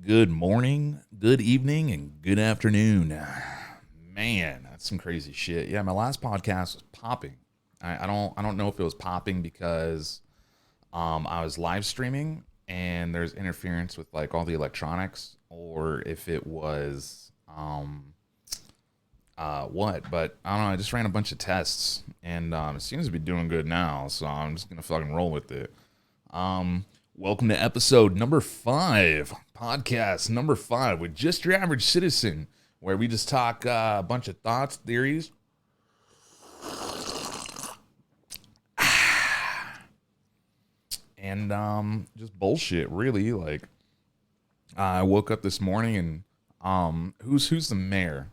Good morning, good evening, and good afternoon. Man, that's some crazy shit. Yeah, my last podcast was popping. I don't know if it was popping because I was live streaming and there's interference with like all the electronics, or if it was what. But I don't know. I just ran a bunch of tests and it seems to be doing good now, so I'm just gonna fucking roll with it. Welcome to episode number 5, podcast number 5 with Just Your Average Citizen, where we just talk a bunch of thoughts, theories, and just bullshit. Really, like I woke up this morning and who's the mayor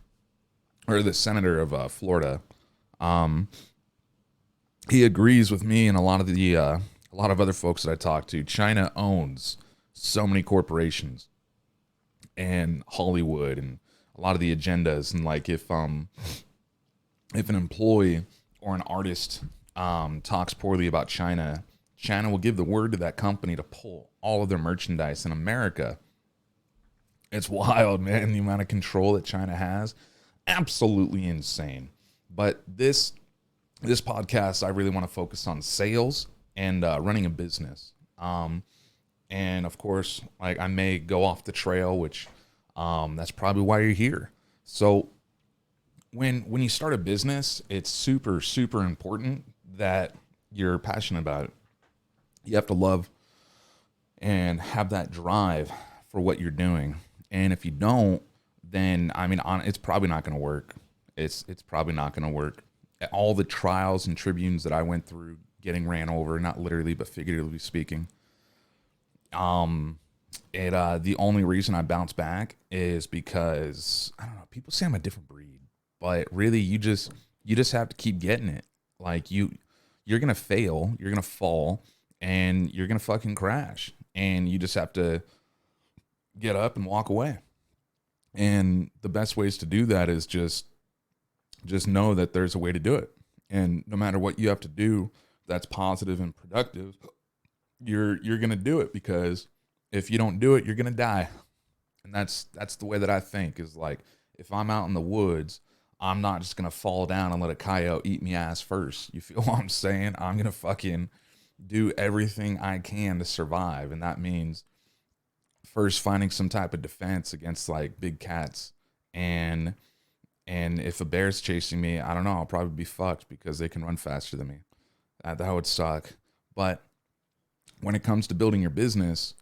or the senator of Florida? Um, he agrees with me and a lot of other folks that I talk to. China owns so many corporations and Hollywood and a lot of the agendas. And like if an employee or an artist talks poorly about China, China will give the word to that company to pull all of their merchandise in America. It's wild, man, the amount of control that China has. Absolutely insane. But this podcast, I really want to focus on sales and running a business. And of course, like I may go off the trail, which that's probably why you're here. So when you start a business, it's super, super important that you're passionate about it. You have to love and have that drive for what you're doing. And if you don't, then it's probably not going to work. It's probably not going to work. All the trials and tribunes that I went through, getting ran over, not literally but figuratively speaking. The only reason I bounce back is because I don't know. People say I'm a different breed, but really, you just have to keep getting it. Like you're gonna fail, you're gonna fall, and you're gonna fucking crash, and you just have to get up and walk away. And the best ways to do that is just know that there's a way to do it, and no matter what you have to do that's positive and productive, you're gonna do it, because if you don't do it, you're gonna die. And that's the way that I think, is like, if I'm out in the woods, I'm not just gonna fall down and let a coyote eat me ass first. You feel what I'm saying? I'm gonna fucking do everything I can to survive, and that means first finding some type of defense against like big cats. And if a bear's chasing me, I don't know, I'll probably be fucked because they can run faster than me. That would suck. But when it comes to building your business,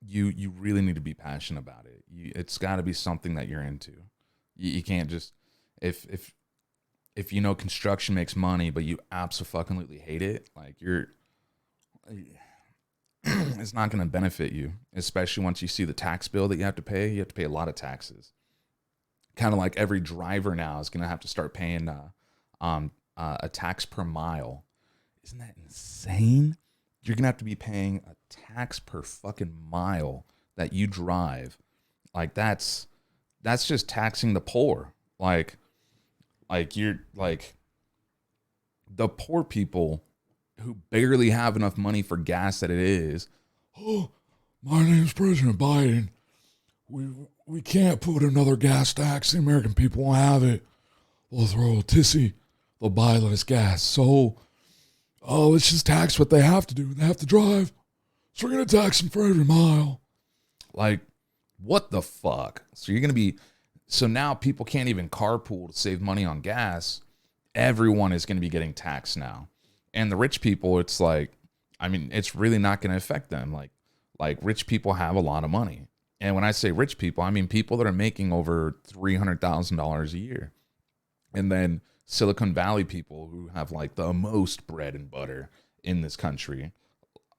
you really need to be passionate about it. It's got to be something that you're into. You can't just if you know construction makes money, but you absolutely hate it, like it's not going to benefit you, especially once you see the tax bill that you have to pay. You have to pay a lot of taxes. Kind of like every driver now is going to have to start paying a tax per mile. Isn't that insane? You're going to have to be paying a tax per fucking mile that you drive. Like that's just taxing the poor. Like you're like the poor people who barely have enough money for gas that it is. Oh, my name's President Biden. We can't put another gas tax. The American people won't have it. They'll throw a tissy. They'll buy less gas. So, let's just tax what they have to do. They have to drive. So we're going to tax them for every mile. Like, what the fuck? So now people can't even carpool to save money on gas. Everyone is going to be getting taxed now. And the rich people, it's like, it's really not going to affect them. Like rich people have a lot of money. And when I say rich people, I mean people that are making over $300,000 a year. And then Silicon Valley people who have like the most bread and butter in this country.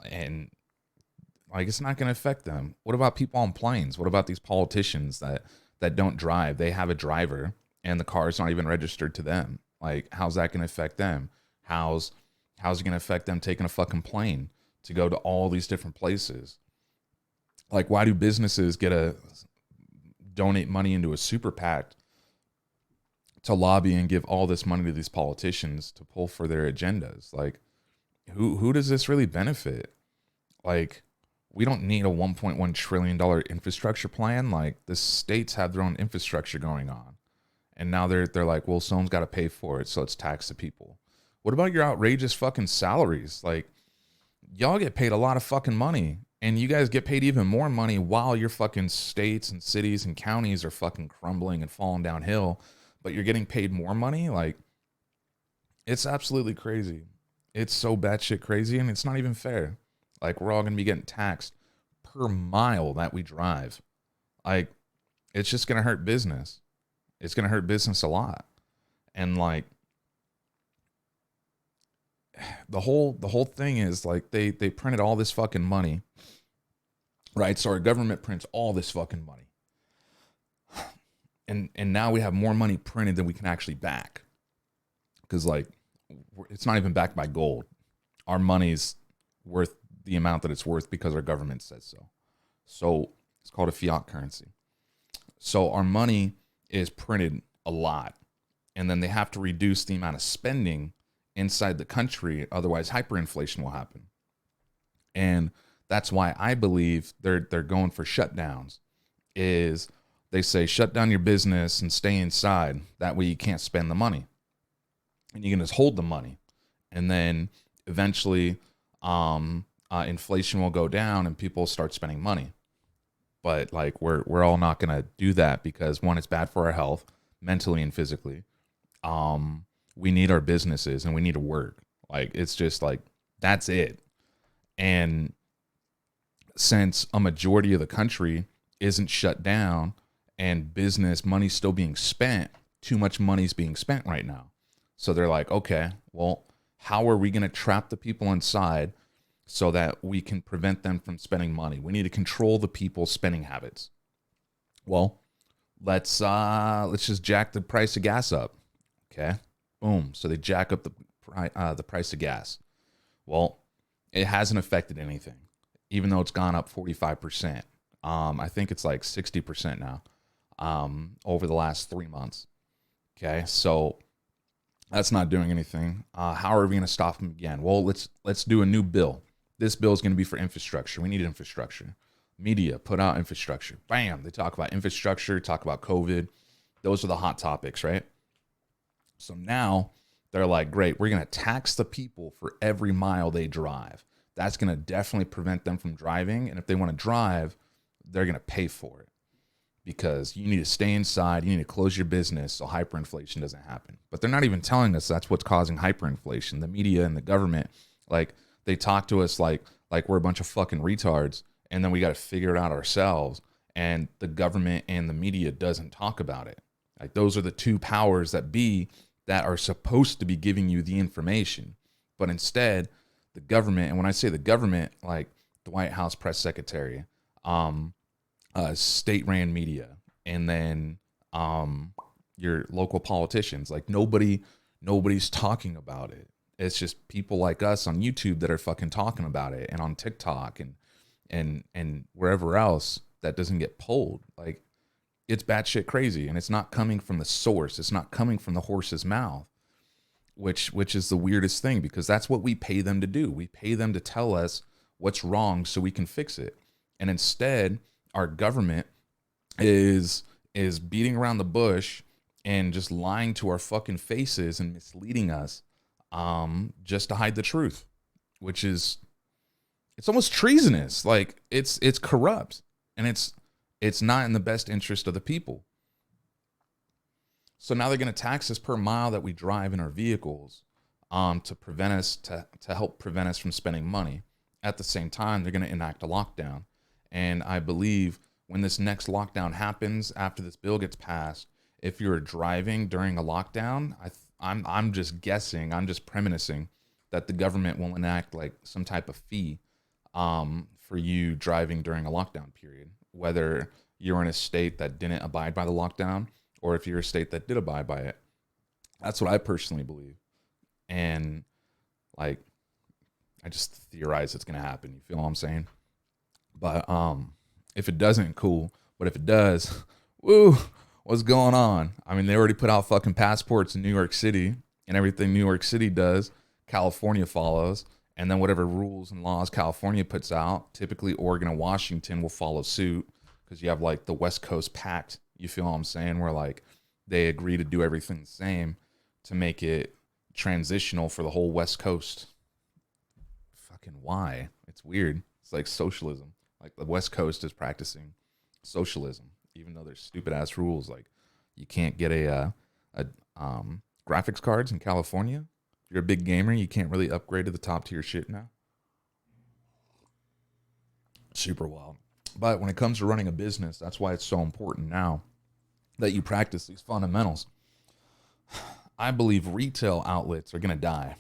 And like, it's not going to affect them. What about people on planes? What about these politicians that don't drive? They have a driver and the car's not even registered to them. Like, how's that going to affect them? How's it going to affect them taking a fucking plane to go to all these different places? Like, why do businesses donate money into a super PAC to lobby and give all this money to these politicians to pull for their agendas? Like, who does this really benefit? Like, We don't need a $1.1 trillion infrastructure plan. Like, the states have their own infrastructure going on. And now they're like, well, someone's got to pay for it, so let's tax the people. What about your outrageous fucking salaries? Like, y'all get paid a lot of fucking money, and you guys get paid even more money while your fucking states and cities and counties are fucking crumbling and falling downhill, but you're getting paid more money? Like, it's absolutely crazy. It's so batshit crazy, and it's not even fair. Like, we're all going to be getting taxed per mile that we drive. Like, it's just going to hurt business. It's going to hurt business a lot. And like, the whole thing is like, they printed all this fucking money, right? So our government prints all this fucking money. And now we have more money printed than we can actually back. Because like, it's not even backed by gold. Our money's worth the amount that it's worth because our government says so. So it's called a fiat currency. So our money is printed a lot, and then they have to reduce the amount of spending inside the country, otherwise hyperinflation will happen. And that's why I believe they're going for shutdowns. Is they say shut down your business and stay inside, that way you can't spend the money, and you can just hold the money, and then eventually inflation will go down and people will start spending money. But like, we're all not gonna do that, because one, it's bad for our health, mentally and physically. We need our businesses and we need to work. Like, it's just like, that's it. And since a majority of the country isn't shut down and business money's still being spent, too much money's being spent right now. So they're like, okay, well, how are we gonna trap the people inside so that we can prevent them from spending money? We need to control the people's spending habits. Well, let's just jack the price of gas up. Okay, boom. So they jack up the price of gas. Well, it hasn't affected anything, even though it's gone up 45%. I think it's like 60% now over the last 3 months. Okay, so that's not doing anything. How are we going to stop them again? Well, let's do a new bill. This bill is going to be for infrastructure. We need infrastructure. Media, put out infrastructure. Bam. They talk about infrastructure, talk about COVID. Those are the hot topics, right? So now they're like, great, we're going to tax the people for every mile they drive. That's going to definitely prevent them from driving. And if they want to drive, they're going to pay for it, because you need to stay inside. You need to close your business so hyperinflation doesn't happen. But they're not even telling us that's what's causing hyperinflation. The media and the government, like, they talk to us like we're a bunch of fucking retards, and then we got to figure it out ourselves. And the government and the media doesn't talk about it. Like, those are the two powers that are supposed to be giving you the information. But instead, the government, and when I say the government, like the White House press secretary, state-ran media, and then your local politicians, like, nobody's talking about it. It's just people like us on YouTube that are fucking talking about it, and on TikTok and wherever else that doesn't get pulled. Like, it's batshit crazy, and it's not coming from the source. It's not coming from the horse's mouth, which is the weirdest thing, because that's what we pay them to do. We pay them to tell us what's wrong so we can fix it. And instead, our government is beating around the bush and just lying to our fucking faces and misleading us, just to hide the truth, which is, it's almost treasonous. Like, it's corrupt, and it's not in the best interest of the people. So now they're going to tax us per mile that we drive in our vehicles, to prevent us, to help prevent us from spending money. At the same time, they're going to enact a lockdown. And I believe when this next lockdown happens, after this bill gets passed, if you're driving during a lockdown, I'm just guessing, I'm just premising that the government will enact like some type of fee for you driving during a lockdown period, whether you're in a state that didn't abide by the lockdown or if you're a state that did abide by it. That's what I personally believe. And like, I just theorize it's going to happen. You feel what I'm saying? But if it doesn't, cool. But if it does, woo, what's going on? I mean, they already put out fucking passports in New York City, and everything New York City does, California follows. And then whatever rules and laws California puts out, typically Oregon and Washington will follow suit because you have like the West Coast Pact. You feel what I'm saying? Where like they agree to do everything the same to make it transitional for the whole West Coast. Fucking why? It's weird. It's like socialism. Like the West Coast is practicing socialism, even though there's stupid ass rules. Like you can't get a graphics cards in California. If you're a big gamer, you can't really upgrade to the top tier shit now. Super wild. But when it comes to running a business, that's why it's so important now that you practice these fundamentals. I believe retail outlets are going to die.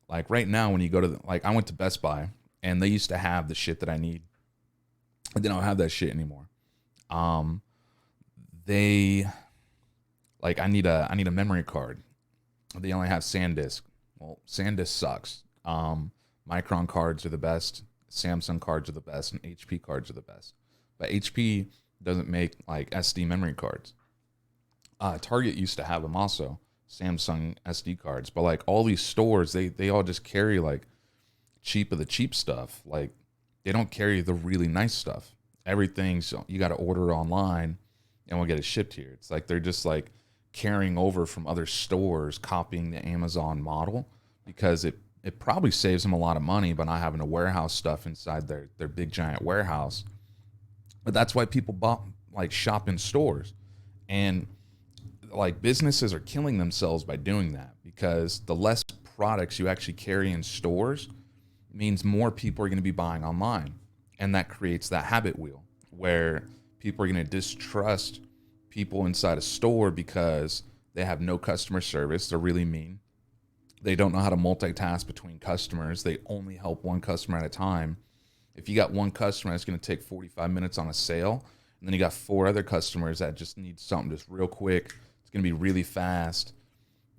Like right now, when you go to like I went to Best Buy and they used to have the shit that I need. They don't have that shit anymore. They like I need a memory card. They only have SanDisk. Well, SanDisk sucks. Micron cards are the best. Samsung cards are the best, and HP cards are the best. But HP doesn't make like SD memory cards. Target used to have them also, Samsung SD cards. But like all these stores, they all just carry like cheap of the cheap stuff. Like they don't carry the really nice stuff. Everything's you got to order online, and we'll get it shipped here. It's like they're just like carrying over from other stores, copying the Amazon model because it probably saves them a lot of money by not having to warehouse stuff inside their big giant warehouse. But that's why people shop in stores. And like businesses are killing themselves by doing that because the less products you actually carry in stores means more people are going to be buying online. And that creates that habit wheel where people are going to distrust people inside a store because they have no customer service. They're really mean. They don't know how to multitask between customers. They only help one customer at a time. If you got one customer that's going to take 45 minutes on a sale, and then you got 4 other customers that just need something just real quick, it's going to be really fast.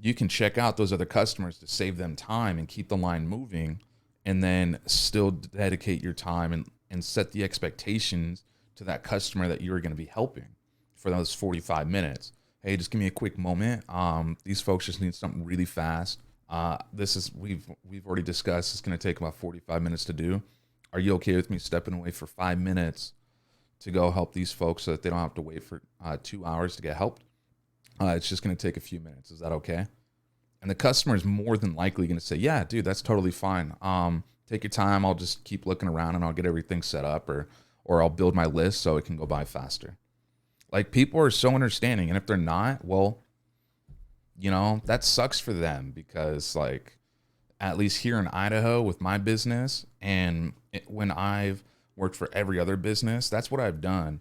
You can check out those other customers to save them time and keep the line moving, and then still dedicate your time and set the expectations to that customer that you're going to be helping for those 45 minutes. Hey, just give me a quick moment. These folks just need something really fast. We've already discussed it's going to take about 45 minutes to do. Are you okay with me stepping away for 5 minutes to go help these folks so that they don't have to wait for 2 hours to get helped? It's just going to take a few minutes. Is that okay? And the customer is more than likely going to say, yeah, dude, that's totally fine. Take your time. I'll just keep looking around and I'll get everything set up or I'll build my list so it can go by faster. Like people are so understanding. And if they're not, well, you know, that sucks for them because like at least here in Idaho with my business and when I've worked for every other business, that's what I've done.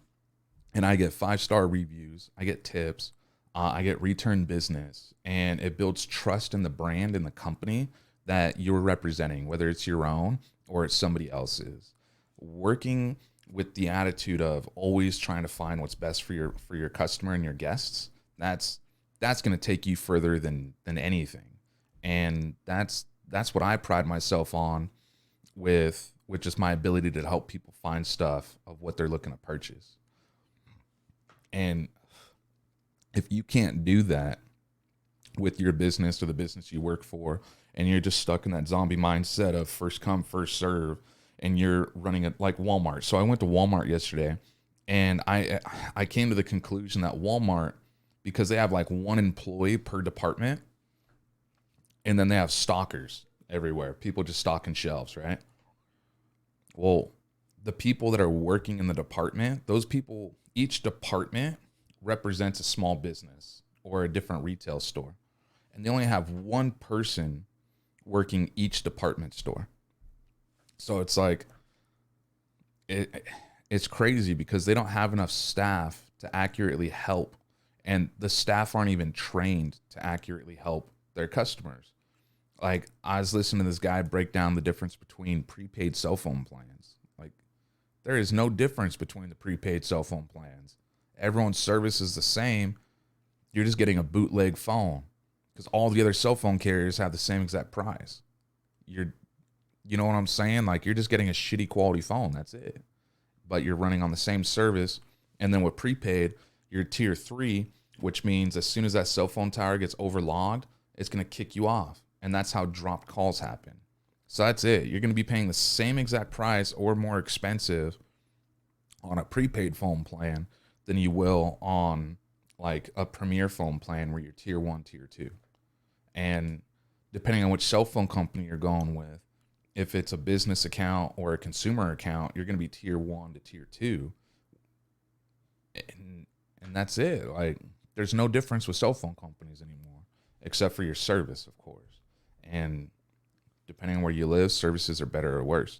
And I get 5-star reviews. I get tips. I get return business, and it builds trust in the brand and the company that you're representing, whether it's your own or it's somebody else's. Working with the attitude of always trying to find what's best for your customer and your guests, that's going to take you further than anything. And that's what I pride myself on with just my ability to help people find stuff of what they're looking to purchase. And if you can't do that with your business or the business you work for, and you're just stuck in that zombie mindset of first come, first serve, and you're running it like Walmart. So I went to Walmart yesterday, and I came to the conclusion that Walmart, because they have like one employee per department, and then they have stockers everywhere. People just stocking shelves, right? Well, the people that are working in the department, those people, each department represents a small business or a different retail store. And they only have one person working each department store. So it's like, it's crazy because they don't have enough staff to accurately help. And the staff aren't even trained to accurately help their customers. Like I was listening to this guy break down the difference between prepaid cell phone plans. Like there is no difference between the prepaid cell phone plans. Everyone's service is the same. You're just getting a bootleg phone because all the other cell phone carriers have the same exact price. You know what I'm saying? Like you're just getting a shitty quality phone. That's it. But you're running on the same service. And then with prepaid, you're tier 3, which means as soon as that cell phone tower gets overlogged, it's going to kick you off. And that's how dropped calls happen. So that's it. You're going to be paying the same exact price or more expensive on a prepaid phone plan than you will on like a premier phone plan where you're tier 1, tier 2. And depending on which cell phone company you're going with, if it's a business account or a consumer account, you're going to be tier 1 to tier 2. And that's it. Like, there's no difference with cell phone companies anymore, except for your service, of course. And depending on where you live, services are better or worse.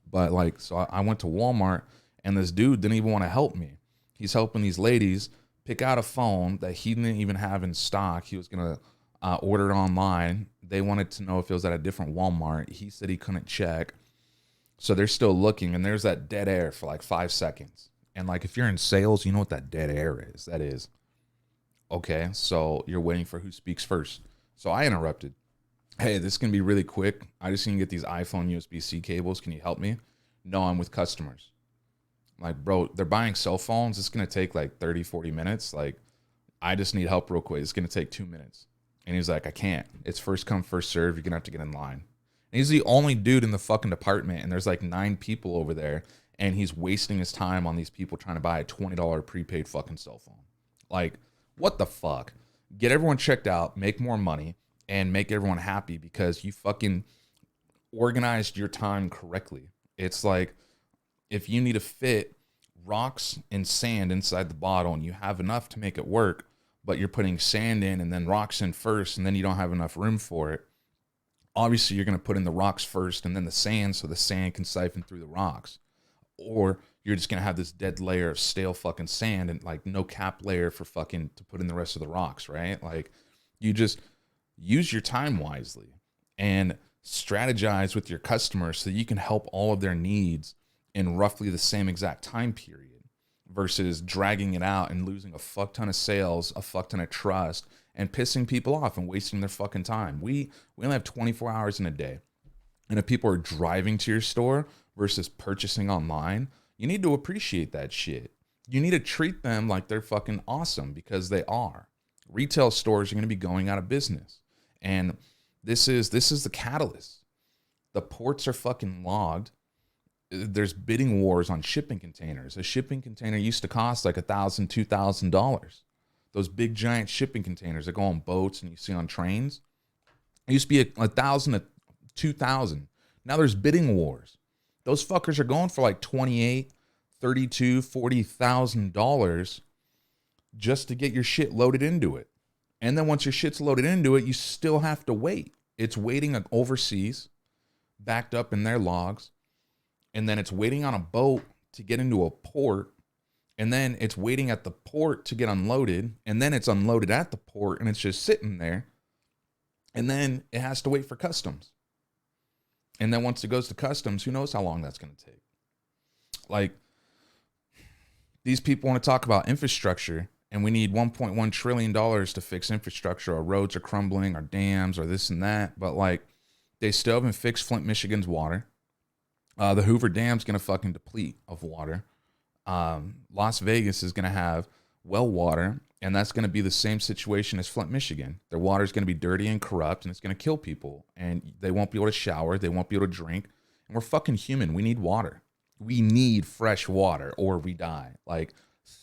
But like, so I went to Walmart, and this dude didn't even want to help me. He's helping these ladies pick out a phone that he didn't even have in stock. He was going to order it online. They wanted to know if it was at a different Walmart. He said he couldn't check. So they're still looking, and there's that dead air for like 5 seconds. And like, if you're in sales, you know what that dead air is. That is, okay, so you're waiting for who speaks first. So I interrupted. Hey, this can be really quick. I just need to get these iPhone USB-C cables. Can you help me? No, I'm with customers. I'm like, bro, they're buying cell phones. It's going to take like 30, 40 minutes. Like, I just need help real quick. It's going to take 2 minutes. And he's like, I can't. It's first come, first serve. You're going to have to get in line. And he's the only dude in the fucking department. And there's like 9 people over there. And he's wasting his time on these people trying to buy a $20 prepaid fucking cell phone. Like, what the fuck? Get everyone checked out, make more money, and make everyone happy because you fucking organized your time correctly. It's like, if you need to fit rocks and sand inside the bottle and you have enough to make it work, but you're putting sand in and then rocks in first, and then you don't have enough room for it, obviously you're going to put in the rocks first and then the sand so the sand can siphon through the rocks. Or you're just going to have this dead layer of stale fucking sand and like no cap layer for fucking to put in the rest of the rocks, right? Like, you just use your time wisely and strategize with your customers so you can help all of their needs in roughly the same exact time period versus dragging it out and losing a fuck ton of sales, a fuck ton of trust, and pissing people off and wasting their fucking time. We only have 24 hours in a day. And if people are driving to your store versus purchasing online, you need to appreciate that shit. You need to treat them like they're fucking awesome, because they are. Retail stores are going to be going out of business. And this is the catalyst. The ports are fucking logged. There's bidding wars on shipping containers. A shipping container used to cost like $1,000, $2,000. Those big giant shipping containers that go on boats and you see on trains. It used to be $1,000 to $2,000. Now there's bidding wars. Those fuckers are going for like $28,000, $32,000, $40,000 just to get your shit loaded into it. And then once your shit's loaded into it, you still have to wait. It's waiting overseas, backed up in their logs. And then it's waiting on a boat to get into a port. And then it's waiting at the port to get unloaded. And then it's unloaded at the port and it's just sitting there. And then it has to wait for customs. And then once it goes to customs, who knows how long that's going to take. Like, these people want to talk about infrastructure, and we need $1.1 trillion to fix infrastructure. Our roads are crumbling, our dams, or this and that. But like, they still haven't fixed Flint, Michigan's water. The Hoover Dam's going to fucking deplete of water. Las Vegas is going to have well water, and that's going to be the same situation as Flint, Michigan. Their water is going to be dirty and corrupt, and it's going to kill people. And they won't be able to shower. They won't be able to drink. And we're fucking human. We need water. We need fresh water or we die. Like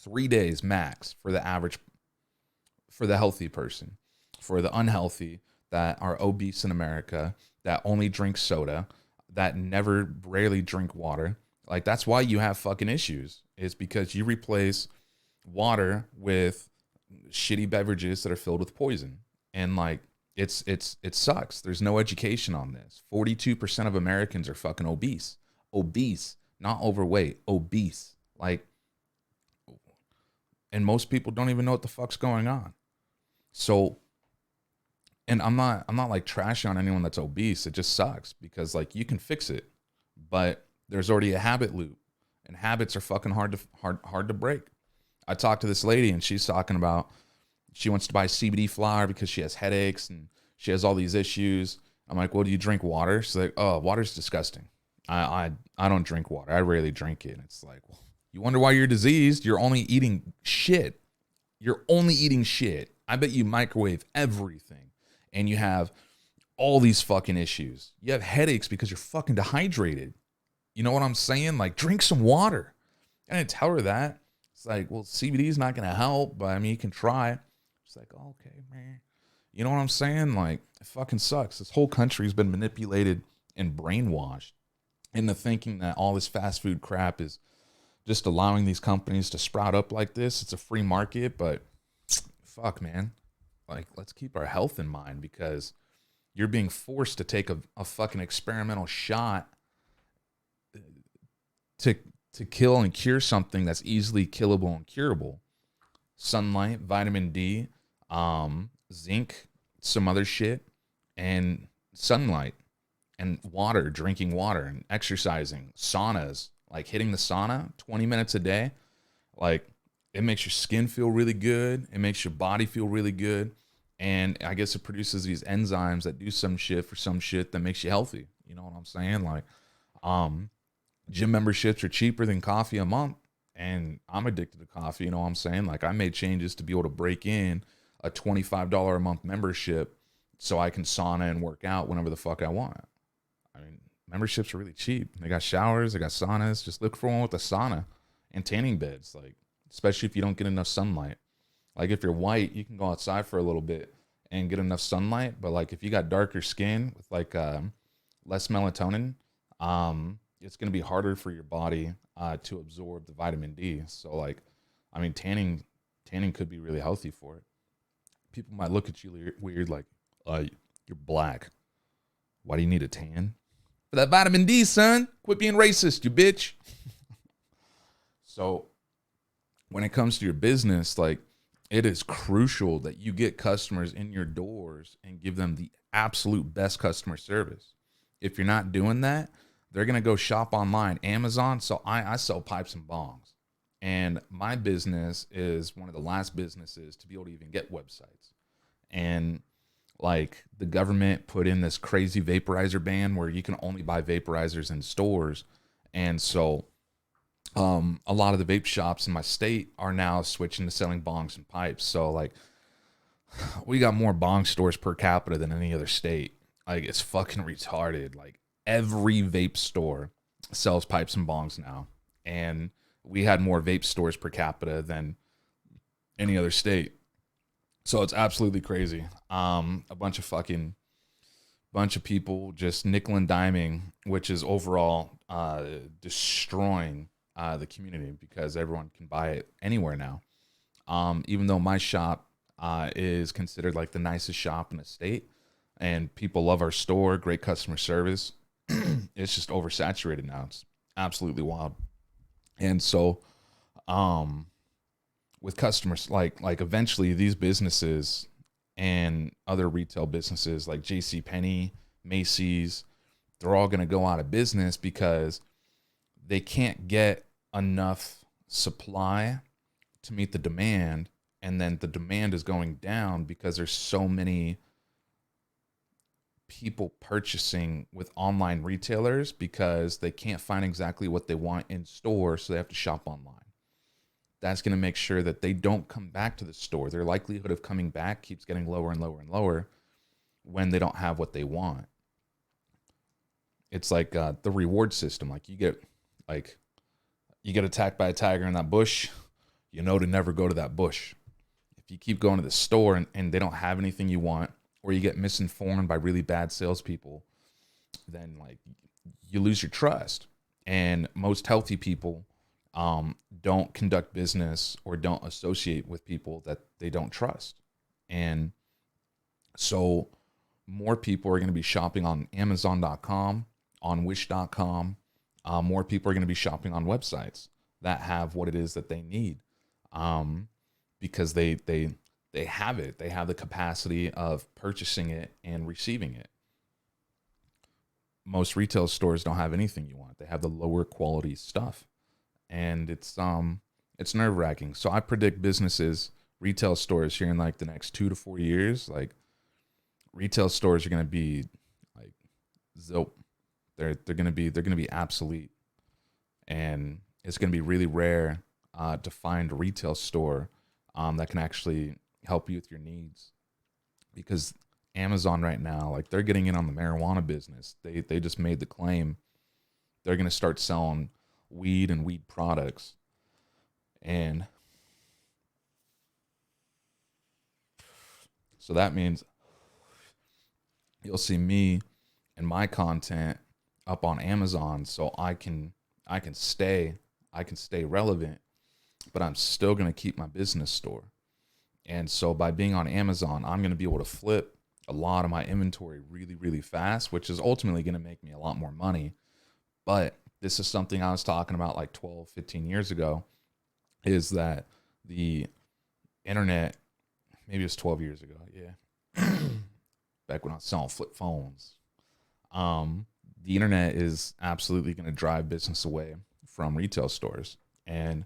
3 days max for the average, for the healthy person. For the unhealthy that are obese in America, that only drink soda, that rarely drink water. Like, that's why you have fucking issues. It's because you replace water with shitty beverages that are filled with poison. And like, it sucks. There's no education on this. 42% of Americans are fucking obese. Obese, not overweight, obese. Like, and most people don't even know what the fuck's going on. So, and I'm not like trashing on anyone that's obese. It just sucks because like, you can fix it, but there's already a habit loop, and habits are fucking hard to break. I talked to this lady and she's talking about she wants to buy CBD flower because she has headaches and she has all these issues. I'm like, well, do you drink water? She's like, oh, water's disgusting. I don't drink water. I rarely drink it. And it's like, well, you wonder why you're diseased. You're only eating shit. You're only eating shit. I bet you microwave everything. And you have all these fucking issues. You have headaches because you're fucking dehydrated. You know what I'm saying? Like, drink some water. I didn't tell her that. It's like, well, CBD is not going to help, but I mean, you can try. She's like, oh, okay, man. You know what I'm saying? Like, it fucking sucks. This whole country's been manipulated and brainwashed into thinking that all this fast food crap is just allowing these companies to sprout up like this. It's a free market, but fuck, man. Like, let's keep our health in mind, because you're being forced to take a fucking experimental shot to kill and cure something that's easily killable and curable. Sunlight, vitamin D, zinc, some other shit, and sunlight, and water, drinking water, and exercising, saunas, like hitting the sauna 20 minutes a day. Like, it makes your skin feel really good. It makes your body feel really good. And I guess it produces these enzymes that do some shit for some shit that makes you healthy. You know what I'm saying? Like, gym memberships are cheaper than coffee a month. And I'm addicted to coffee. You know what I'm saying? Like, I made changes to be able to break in a $25 a month membership so I can sauna and work out whenever the fuck I want. I mean, memberships are really cheap. They got showers, they got saunas. Just look for one with a sauna and tanning beds, like, especially if you don't get enough sunlight. Like, if you're white, you can go outside for a little bit and get enough sunlight. But like, if you got darker skin with like less melatonin, it's going to be harder for your body to absorb the vitamin D. So like, I mean, tanning could be really healthy for it. People might look at you weird, like, you're black. Why do you need a tan? For that vitamin D, son. Quit being racist, you bitch. So when it comes to your business, like, it is crucial that you get customers in your doors and give them the absolute best customer service. If you're not doing that, they're going to go shop online. Amazon. So I sell pipes and bongs. And my business is one of the last businesses to be able to even get websites. And like, the government put in this crazy vaporizer ban where you can only buy vaporizers in stores. And so a lot of the vape shops in my state are now switching to selling bongs and pipes. So like, we got more bong stores per capita than any other state. Like, it's fucking retarded. Like, every vape store sells pipes and bongs now. And we had more vape stores per capita than any other state. So it's absolutely crazy. A bunch of people just nickel and diming, which is overall destroying the community, because everyone can buy it anywhere now. Even though my shop is considered like the nicest shop in the state, and people love our store, great customer service, it's just oversaturated now. It's absolutely wild. And so, with customers, like eventually these businesses and other retail businesses like J.C. Penney, Macy's, they're all going to go out of business because they can't get enough supply to meet the demand. And then the demand is going down because there's so many people purchasing with online retailers because they can't find exactly what they want in store, so they have to shop online. That's going to make sure that they don't come back to the store. Their likelihood of coming back keeps getting lower and lower and lower when they don't have what they want. It's like the reward system. Like, you get attacked by a tiger in that bush, you know to never go to that bush. If you keep going to the store and they don't have anything you want, or you get misinformed by really bad salespeople, then like, you lose your trust. And most healthy people don't conduct business or don't associate with people that they don't trust. And so more people are going to be shopping on Amazon.com, on Wish.com. More people are going to be shopping on websites that have what it is that they need, because they have it. They have the capacity of purchasing it and receiving it. Most retail stores don't have anything you want. They have the lower quality stuff. And it's nerve-wracking. So I predict businesses, retail stores here in like the next 2 to 4 years, like, retail stores are going to be like zope. They're going to be obsolete. And it's going to be really rare to find a retail store that can actually help you with your needs, because Amazon right now, like they're getting in on the marijuana business. They just made the claim they're going to start selling weed and weed products. And so that means you'll see me and my content up on Amazon, so I can stay relevant, but I'm still going to keep my business store. And so by being on Amazon, I'm going to be able to flip a lot of my inventory really, really fast, which is ultimately going to make me a lot more money. But this is something I was talking about like 12, 15 years ago, is that the internet, maybe it was 12 years ago, yeah, back when I was selling flip phones. The internet is absolutely going to drive business away from retail stores. And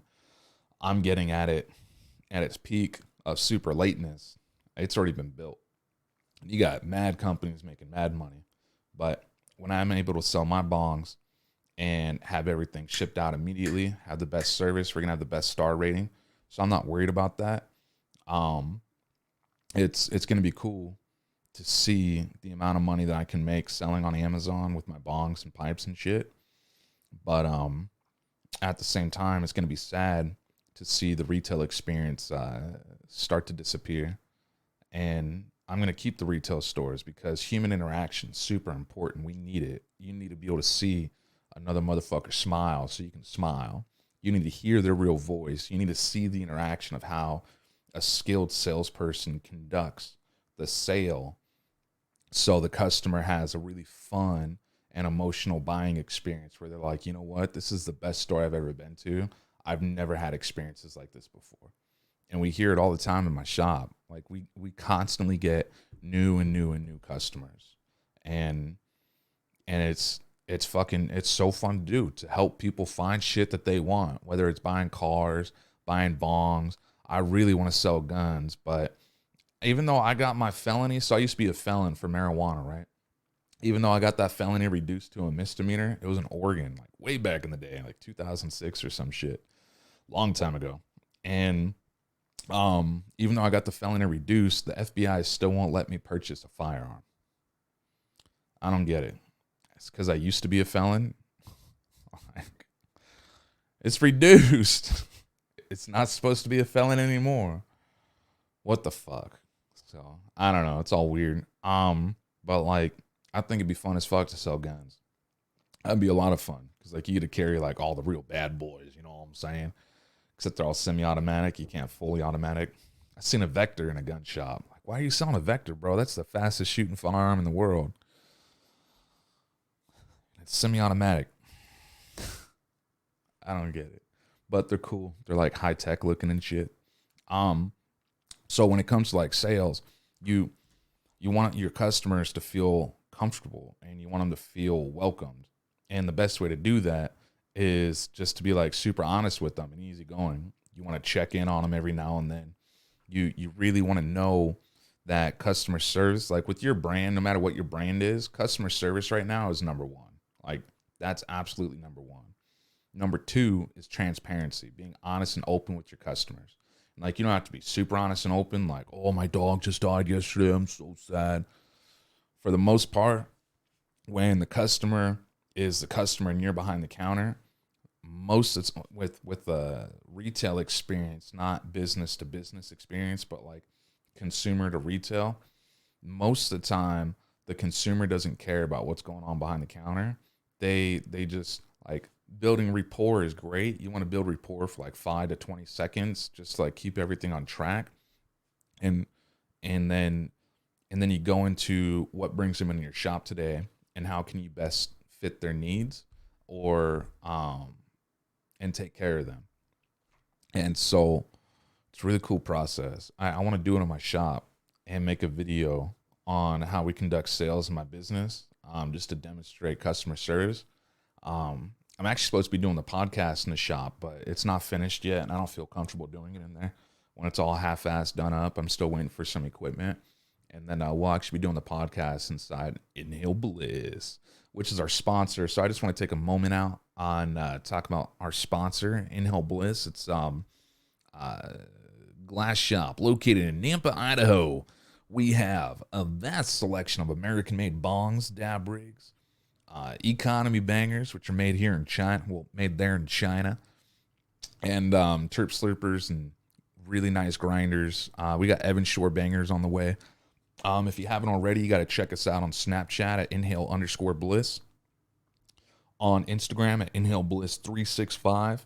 I'm getting at it at its peak of super lateness. It's already been built. You got mad companies making mad money. But when I'm able to sell my bongs and have everything shipped out immediately, have the best service, we're going to have the best star rating. So I'm not worried about that. It's going to be cool to see the amount of money that I can make selling on Amazon with my bongs and pipes and shit. But at the same time, it's going to be sad to see the retail experience start to disappear. And I'm going to keep the retail stores because human interaction is super important. We need it. You need to be able to see another motherfucker smile so you can smile. You need to hear their real voice. You need to see the interaction of how a skilled salesperson conducts the sale, so the customer has a really fun and emotional buying experience where they're like, you know what, this is the best store I've ever been to. I've never had experiences like this before. And we hear it all the time in my shop. Like we constantly get new and new and new customers. And it's so fun to do, to help people find shit that they want, whether it's buying cars, buying bongs. I really want to sell guns, but even though I got my felony, so I used to be a felon for marijuana, right? Even though I got that felony reduced to a misdemeanor, it was in Oregon, like way back in the day, like 2006 or some shit, long time ago. And even though I got the felony reduced, the FBI still won't let me purchase a firearm. I don't get it. It's because I used to be a felon. It's reduced. It's not supposed to be a felon anymore. What the fuck? So I don't know. It's all weird. But like, I think it'd be fun as fuck to sell guns. That'd be a lot of fun because like you get to carry like all the real bad boys. You know what I'm saying? Except they're all semi-automatic. You can't fully automatic. I seen a Vector in a gun shop. Like, why are you selling a Vector, bro? That's the fastest shooting firearm in the world. It's semi-automatic. I don't get it, but they're cool. They're like high tech looking and shit. So when it comes to like sales, you want your customers to feel comfortable and you want them to feel welcomed. And the best way to do that is just to be like super honest with them and easygoing. You want to check in on them every now and then. You really want to know that customer service, like with your brand, no matter what your brand is, customer service right now is number one. Like that's absolutely number one. Number two is transparency, being honest and open with your customers. Like, you don't have to be super honest and open. Like, oh, my dog just died yesterday. I'm so sad. For the most part, when the customer is the customer and you're behind the counter, most it's with a retail experience, not business to business experience, but like consumer to retail. Most of the time, the consumer doesn't care about what's going on behind the counter. They just like, building rapport is great. You want to build rapport for like 5 to 20 seconds, just to like keep everything on track. And then you go into what brings them into your shop today and how can you best fit their needs or and take care of them. And so it's a really cool process. I want to do it in my shop and make a video on how we conduct sales in my business, just to demonstrate customer service. I'm actually supposed to be doing the podcast in the shop, but it's not finished yet, and I don't feel comfortable doing it in there. When it's all half-assed done up, I'm still waiting for some equipment. And then we'll actually be doing the podcast inside Inhale Bliss, which is our sponsor. So I just want to take a moment out on talk about our sponsor, Inhale Bliss. It's glass shop located in Nampa, Idaho, we have a vast selection of American-made bongs, dab rigs, economy bangers, which are made here in China, well, made there in China, and terp slurpers and really nice grinders. We got Evan Shore bangers on the way. If you haven't already, you got to check us out on Snapchat at inhale_bliss, on Instagram at inhalebliss365,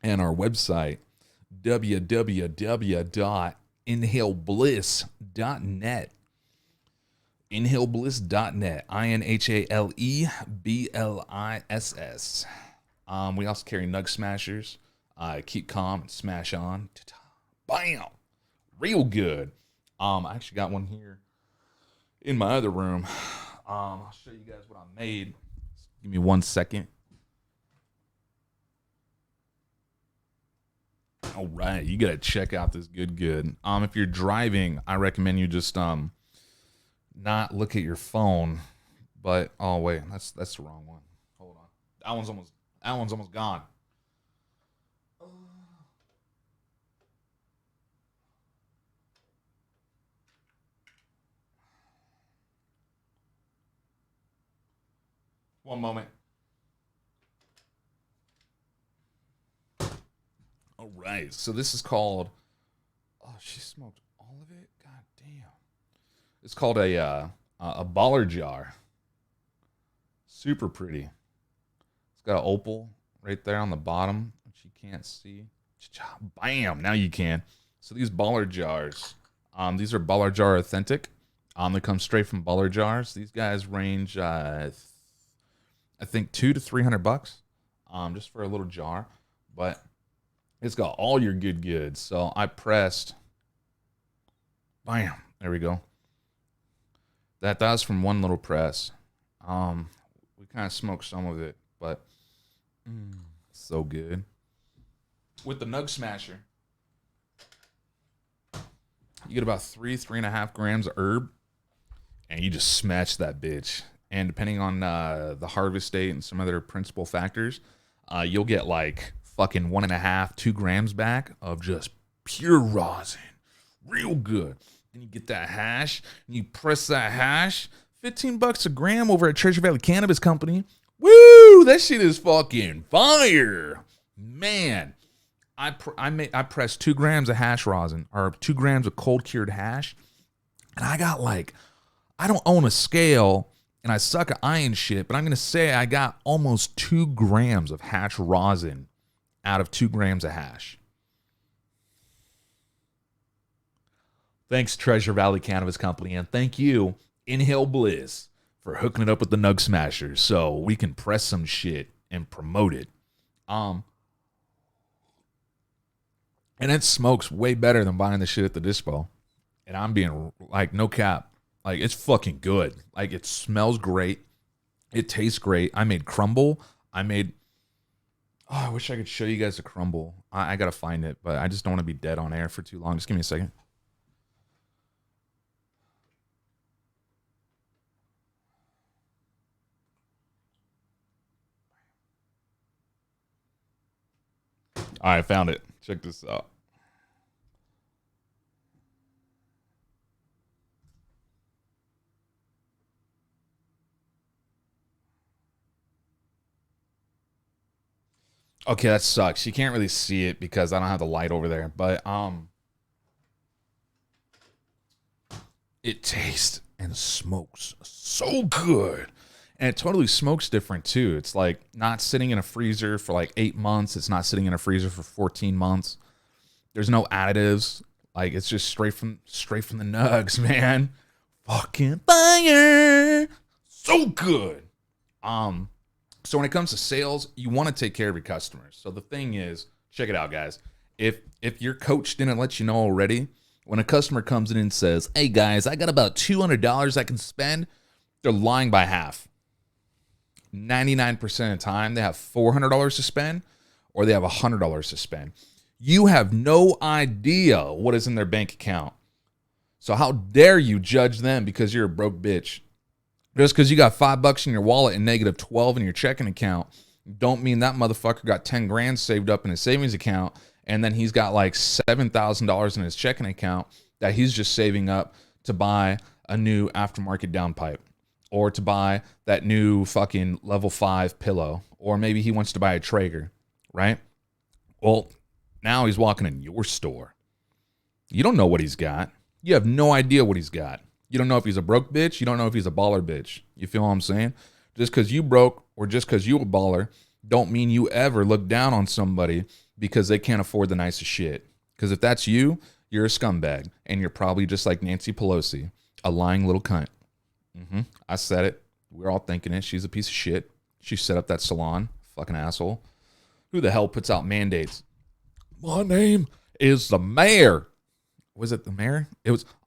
and our website, www.inhalebliss.net. Inhalebliss.net. INHALEBLISS. We also carry Nug Smashers. Keep calm and smash on. Bam! Real good. I actually got one here in my other room. I'll show you guys what I made. Give me 1 second. All right, you gotta check out this good. If you're driving, I recommend you just not look at your phone. But oh wait, that's the wrong one. Hold on, that one's almost gone. One moment. All right, so this is called. Oh, she smoked all of it. God damn. It's called a baller jar. Super pretty. It's got an opal right there on the bottom, which you can't see. Bam! Now you can. So these baller jars, these are Baller Jar Authentic. They come straight from Baller Jars. These guys range, I think, $200 to $300, just for a little jar. But it's got all your good goods. So I pressed. Bam! There we go. That was from one little press. We kind of smoked some of it, but so good. With the Nug Smasher, you get about 3.5 grams of herb, and you just smash that bitch. And depending on the harvest date and some other principal factors, you'll get like fucking 1.5, 2 grams back of just pure rosin. Real good. And you get that hash, and you press that hash, $15 a gram over at Treasure Valley Cannabis Company. Woo! That shit is fucking fire. Man, I pressed 2 grams of hash rosin, or 2 grams of cold cured hash, and I got like, I don't own a scale, and I suck at iron shit, but I'm going to say I got almost 2 grams of hash rosin out of 2 grams of hash. Thanks, Treasure Valley Cannabis Company, and thank you, Inhale Bliss, for hooking it up with the Nug Smashers so we can press some shit and promote it. And it smokes way better than buying the shit at the dispo. And I'm being, like, no cap. Like, it's fucking good. Like, it smells great. It tastes great. I made crumble. I wish I could show you guys the crumble. I got to find it, but I just don't want to be dead on air for too long. Just give me a second. All right, found it. Check this out. Okay, that sucks. You can't really see it because I don't have the light over there, but it tastes and smokes so good. And it totally smokes different too. It's like not sitting in a freezer for like 8 months. It's not sitting in a freezer for 14 months. There's no additives. Like, it's just straight from the nugs, man. Fucking fire. So good. So when it comes to sales, you want to take care of your customers. So the thing is, check it out, guys. If your coach didn't let you know already, when a customer comes in and says, "Hey guys, I got about $200 I can spend," they're lying by half. 99% of the time, they have $400 to spend, or they have $100 to spend. You have no idea what is in their bank account. So how dare you judge them because you're a broke bitch? Just because you got $5 in your wallet and negative 12 in your checking account, don't mean that motherfucker got 10 grand saved up in his savings account, and then he's got like $7,000 in his checking account that he's just saving up to buy a new aftermarket downpipe, or to buy that new fucking level 5 pillow, or maybe he wants to buy a Traeger, right? Well, now he's walking in your store. You don't know what he's got. You have no idea what he's got. You don't know if he's a broke bitch. You don't know if he's a baller bitch. You feel what I'm saying? Just because you broke or just because you a baller don't mean you ever look down on somebody because they can't afford the nicest shit. Because if that's you, you're a scumbag. And you're probably just like Nancy Pelosi, a lying little cunt. I said it. We're all thinking it. She's a piece of shit. She set up that salon. Fucking asshole. Who the hell puts out mandates? My name is the mayor. Was it the mayor?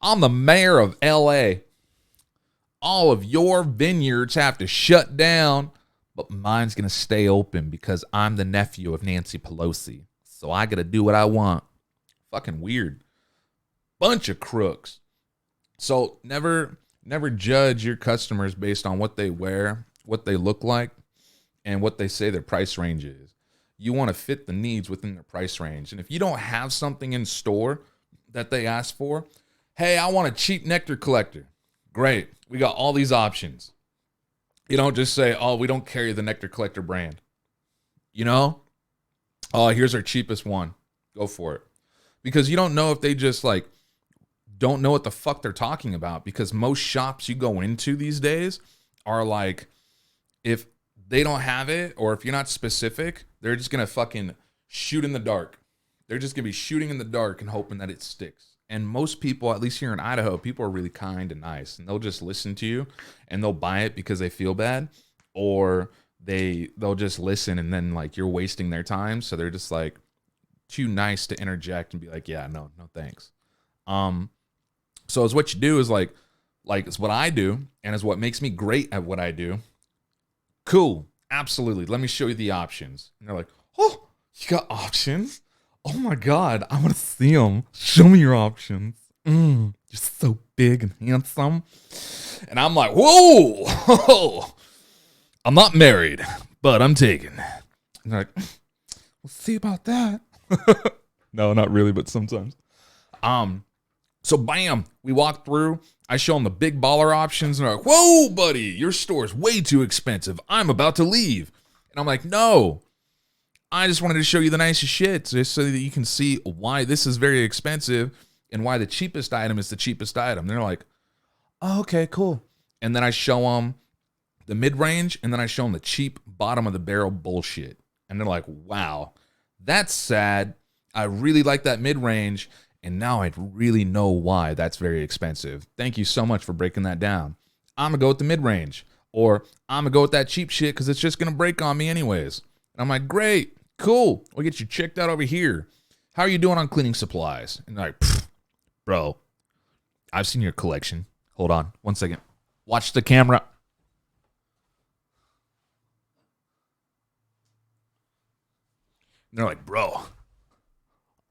I'm the mayor of LA. All of your vineyards have to shut down, but mine's going to stay open because I'm the nephew of Nancy Pelosi. So I got to do what I want. Fucking weird. Bunch of crooks. So never judge your customers based on what they wear, what they look like, and what they say their price range is. You want to fit the needs within their price range. And if you don't have something in store that they ask for, hey, I want a cheap nectar collector. Great. We got all these options. You don't just say, oh, we don't carry the nectar collector brand. You know? Oh, here's our cheapest one. Go for it. Because you don't know if they just like don't know what the fuck they're talking about. Because most shops you go into these days are like, if they don't have it, or if you're not specific, they're just going to fucking shoot in the dark. They're just going to be shooting in the dark and hoping that it sticks. And most people, at least here in Idaho, people are really kind and nice. And they'll just listen to you and they'll buy it because they feel bad. Or they'll just listen and then like you're wasting their time. So they're just like too nice to interject and be like, yeah, no thanks. So it's what you do is like it's what I do. And it's what makes me great at what I do. Cool. Absolutely. Let me show you the options. And they're like, oh, you got options? Oh my God, I want to see them. Show me your options. You're so big and handsome. And I'm like, whoa, I'm not married, but I'm taken. And they're like, we'll see about that. No, not really, but sometimes. So bam, we walk through. I show them the big baller options. And they're like, whoa, buddy, your store's way too expensive. I'm about to leave. And I'm like, no. I just wanted to show you the nicest shit just so that you can see why this is very expensive and why the cheapest item is the cheapest item. They're like, oh, okay, cool. And then I show them the mid-range, and then I show them the cheap bottom of the barrel bullshit. And they're like, wow, that's sad. I really like that mid-range, and now I really know why that's very expensive. Thank you so much for breaking that down. I'm going to go with the mid-range, or I'm going to go with that cheap shit because it's just going to break on me anyways. And I'm like, great. Cool. We'll get you checked out over here. How are you doing on cleaning supplies? And they're like, bro, I've seen your collection. Hold on 1 second. Watch the camera. And they're like, bro,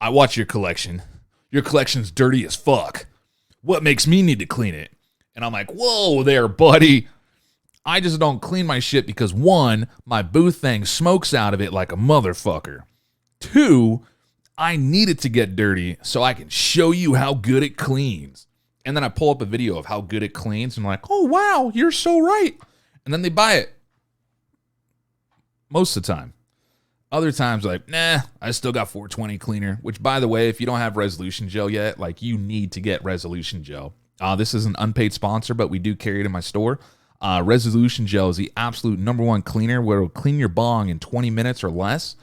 I watch your collection. Your collection's dirty as fuck. What makes me need to clean it? And I'm like, whoa there, buddy. I just don't clean my shit because 1, my booth thing smokes out of it like a motherfucker. 2, I need it to get dirty so I can show you how good it cleans. And then I pull up a video of how good it cleans and I'm like, oh wow, you're so right. And then they buy it. Most of the time. Other times like, nah, I still got 420 cleaner. Which by the way, if you don't have resolution gel yet, like you need to get resolution gel. This is an unpaid sponsor, but we do carry it in my store. Resolution gel is the absolute #1 cleaner where it'll clean your bong in 20 minutes or less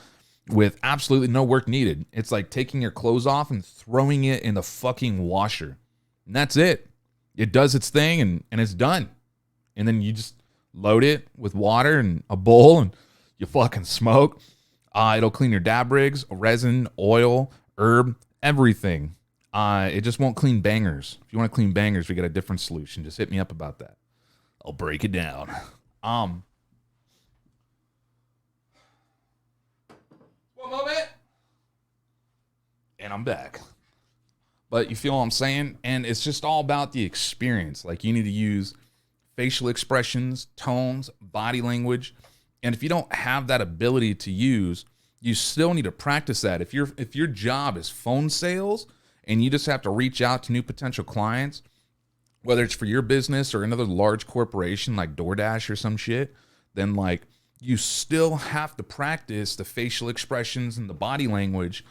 with absolutely no work needed. It's like taking your clothes off and throwing it in the fucking washer. And that's it. It does its thing and it's done. And then you just load it with water and a bowl and you fucking smoke. It'll clean your dab rigs, resin, oil, herb, everything. It just won't clean bangers. If you want to clean bangers, we got a different solution. Just hit me up about that. I'll break it down. One moment. And I'm back. But you feel what I'm saying? And it's just all about the experience. Like you need to use facial expressions, tones, body language. And if you don't have that ability to use, you still need to practice that. If your job is phone sales and you just have to reach out to new potential clients, whether it's for your business or another large corporation like DoorDash or some shit, then like you still have to practice the facial expressions and the body language,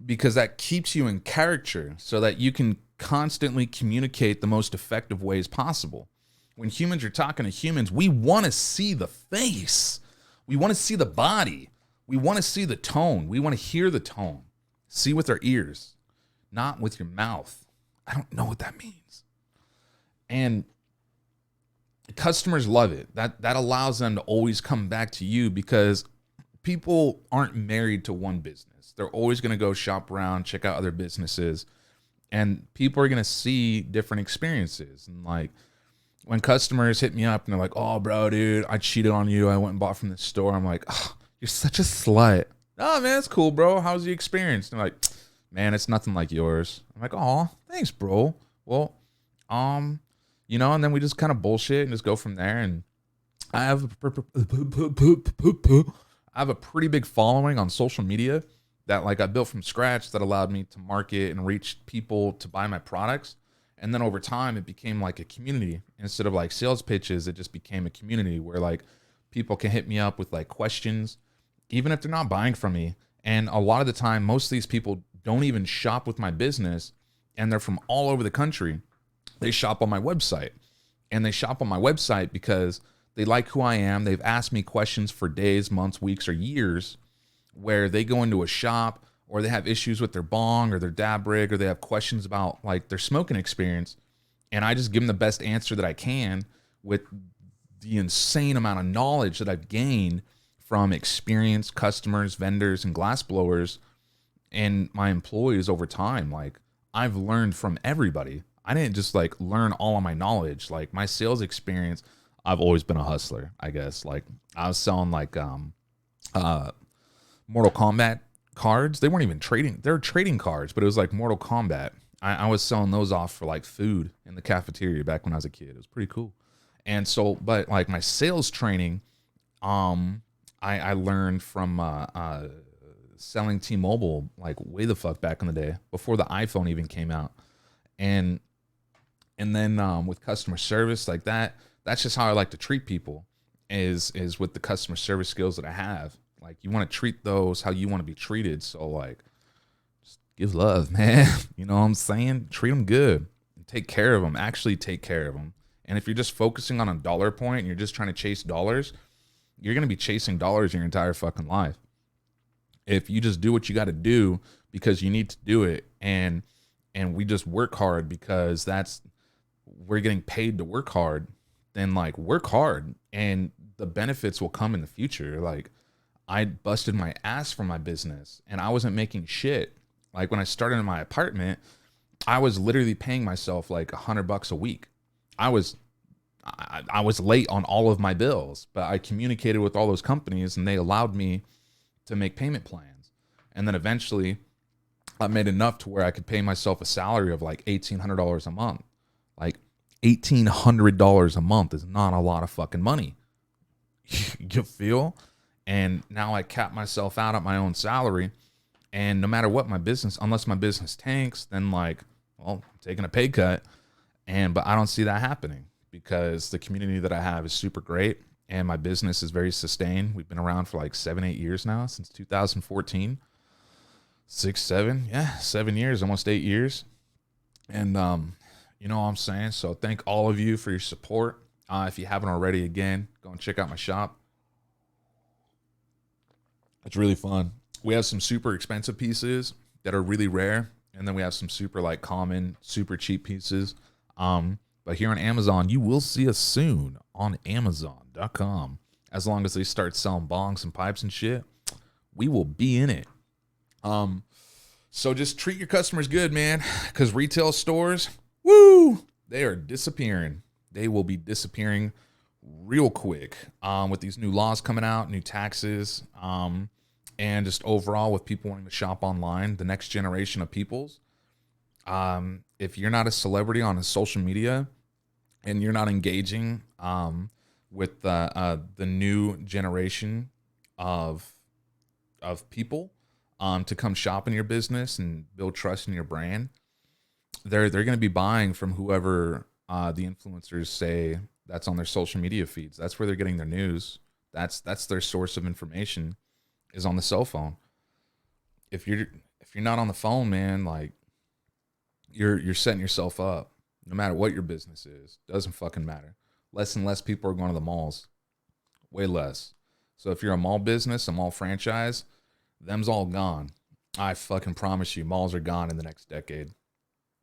because that keeps you in character so that you can constantly communicate the most effective ways possible. When humans are talking to humans, we want to see the face. We want to see the body. We want to see the tone. We want to hear the tone. See with our ears, not with your mouth. I don't know what that means. And customers love it. That allows them to always come back to you, because people aren't married to one business. They're always going to go shop around, check out other businesses, and people are going to see different experiences. And like when customers hit me up and they're like, "Oh, bro, dude, I cheated on you. I went and bought from this store." I'm like, "Oh, you're such a slut." "Oh, man, it's cool, bro. How's the experience?" And they're like, "Man, it's nothing like yours." I'm like, "Oh, thanks, bro. Well, you know," and then we just kind of bullshit and just go from there. And I have a pretty big following on social media that like I built from scratch, that allowed me to market and reach people to buy my products. And then over time, it became like a community. Instead of like sales pitches, it just became a community where like people can hit me up with like questions, even if they're not buying from me. And a lot of the time, most of these people don't even shop with my business, and they're from all over the country. They shop on my website, and they shop on my website because they like who I am. They've asked me questions for days, months, weeks, or years, where they go into a shop, or they have issues with their bong or their dab rig, or they have questions about like their smoking experience. And I just give them the best answer that I can with the insane amount of knowledge that I've gained from experienced customers, vendors, and glass blowers, and my employees over time. Like I've learned from everybody. I didn't just like learn all of my knowledge. Like my sales experience, I've always been a hustler, I guess. Like I was selling like Mortal Kombat cards. They weren't even trading. They're trading cards, but it was like Mortal Kombat. I was selling those off for like food in the cafeteria back when I was a kid. It was pretty cool. And so, but like my sales training, I learned from selling T-Mobile like way the fuck back in the day, before the iPhone even came out. And then with customer service like that, that's just how I like to treat people, is with the customer service skills that I have. Like you want to treat those how you want to be treated. So like just give love, man. You know what I'm saying? Treat them good. Take care of them. Actually take care of them. And if you're just focusing on a dollar point and you're just trying to chase dollars, you're going to be chasing dollars your entire fucking life. If you just do what you got to do because you need to do it, and we just work hard because we're getting paid to work hard, then like work hard and the benefits will come in the future. Like I busted my ass for my business and I wasn't making shit. Like when I started in my apartment, I was literally paying myself like $100 a week. I was late on all of my bills, but I communicated with all those companies and they allowed me to make payment plans. And then eventually I made enough to where I could pay myself a salary of like $1,800 a month. Like $1,800 a month is not a lot of fucking money. You feel? And now I cap myself out at my own salary. And no matter what my business, unless my business tanks, then like, well, I'm taking a pay cut. But I don't see that happening because the community that I have is super great. And my business is very sustained. We've been around for like 7-8 years now, since 2014. 7 years, almost 8 years. And, you know what I'm saying? So thank all of you for your support. If you haven't already, again, go and check out my shop. It's really fun. We have some super expensive pieces that are really rare. And then we have some super like common, super cheap pieces. But here on Amazon, you will see us soon on Amazon.com. As long as they start selling bongs and pipes and shit, we will be in it. So just treat your customers good, man, because retail stores, woo, they are disappearing. They will be disappearing real quick with these new laws coming out, new taxes, and just overall with people wanting to shop online, the next generation of peoples. If you're not a celebrity on social media and you're not engaging with the new generation of people to come shop in your business and build trust in your brand, they're going to be buying from whoever the influencers say that's on their social media feeds. That's where they're getting their news. That's their source of information is on the cell phone. If you're not on the phone, man, like you're setting yourself up. No matter what your business is, doesn't fucking matter. Less and less people are going to the malls. Way less. So if you're a mall business, a mall franchise, them's all gone. I fucking promise you, malls are gone in the next decade.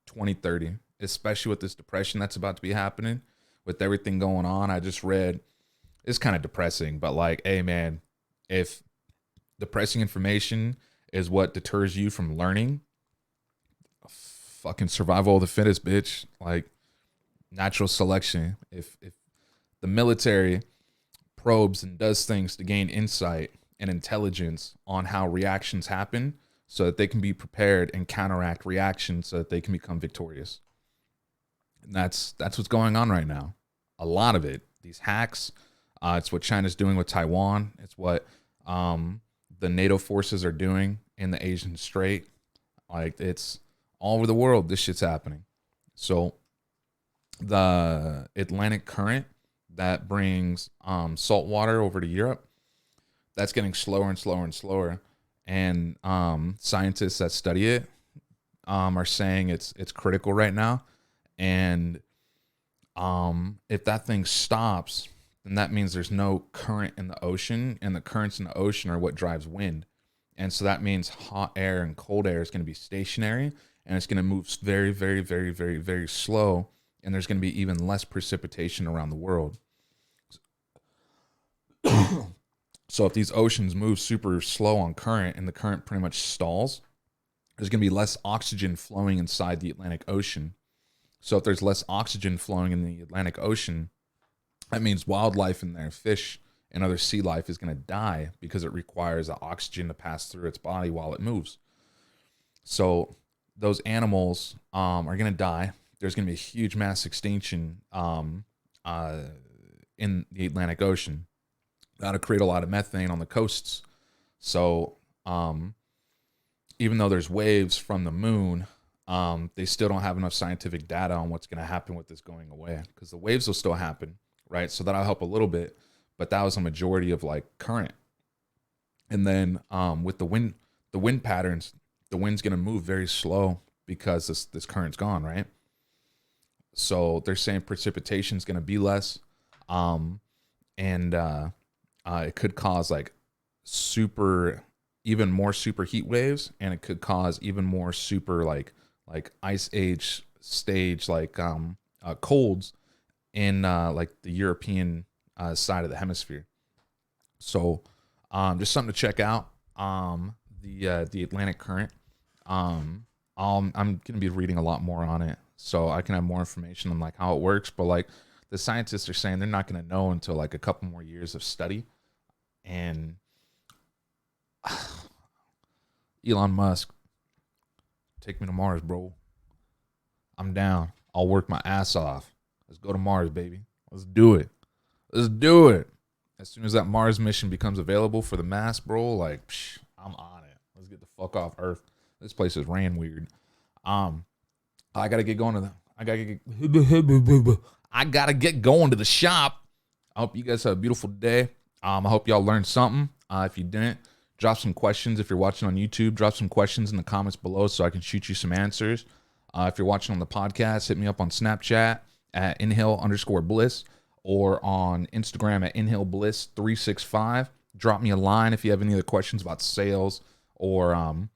2030, especially with this depression that's about to be happening, with everything going on. I just read, it's kind of depressing, but like, hey man, if depressing information is what deters you from learning, fucking survival of the fittest, bitch. Like natural selection. If the military probes and does things to gain insight and intelligence on how reactions happen so that they can be prepared and counteract reactions so that they can become victorious. And that's what's going on right now. A lot of it. These hacks. It's what China's doing with Taiwan. It's what the NATO forces are doing in the Asian Strait. Like it's all over the world. This shit's happening. So the Atlantic current that brings salt water over to Europe, that's getting slower and slower and slower. And scientists that study it are saying it's critical right now. And if that thing stops, then that means there's no current in the ocean, and the currents in the ocean are what drives wind. And so that means hot air and cold air is going to be stationary, and it's going to move very, very, very, very, very slow. And there's going to be even less precipitation around the world. So if these oceans move super slow on current and the current pretty much stalls, there's going to be less oxygen flowing inside the Atlantic Ocean. So if there's less oxygen flowing in the Atlantic Ocean, that means wildlife in there, fish and other sea life, is going to die because it requires the oxygen to pass through its body while it moves. So those animals are going to die. There's going to be a huge mass extinction in the Atlantic Ocean. That'll create a lot of methane on the coasts. So even though there's waves from the moon, they still don't have enough scientific data on what's going to happen with this going away, because the waves will still happen, right? So that'll help a little bit, but that was a majority of like current. And then with the wind patterns, the wind's going to move very slow because this current's gone, right? So they're saying precipitation is going to be less, and it could cause like even more super heat waves, and it could cause even more super like ice age stage colds in like the European side of the hemisphere. So just something to check out. The Atlantic current. I'm gonna be reading a lot more on it, so I can have more information on like how it works. But like the scientists are saying, they're not gonna know until like a couple more years of study. And Elon Musk, take me to Mars, bro. I'm down. I'll work my ass off. Let's go to Mars, baby. Let's do it. Let's do it. As soon as that Mars mission becomes available for the mass, bro, like, I'm on it. Let's get the fuck off Earth. This place is ran weird. I gotta get going to the. I gotta get going to the shop. I hope you guys have a beautiful day. I hope y'all learned something. If you didn't, drop some questions. If you're watching on YouTube, drop some questions in the comments below so I can shoot you some answers. If you're watching on the podcast, hit me up on Snapchat at inhale_bliss or on Instagram at inhalebliss365. Drop me a line if you have any other questions about sales or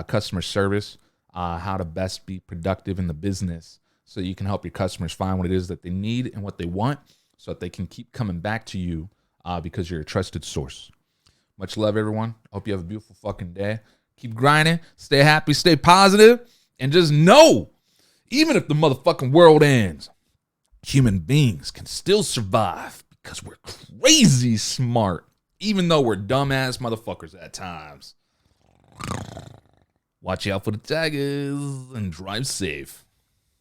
customer service, how to best be productive in the business so you can help your customers find what it is that they need and what they want so that they can keep coming back to you because you're a trusted source. Much love, everyone. Hope you have a beautiful fucking day. Keep grinding, stay happy, stay positive, and just know, even if the motherfucking world ends, human beings can still survive because we're crazy smart, even though we're dumbass motherfuckers at times. Watch out for the tigers and drive safe.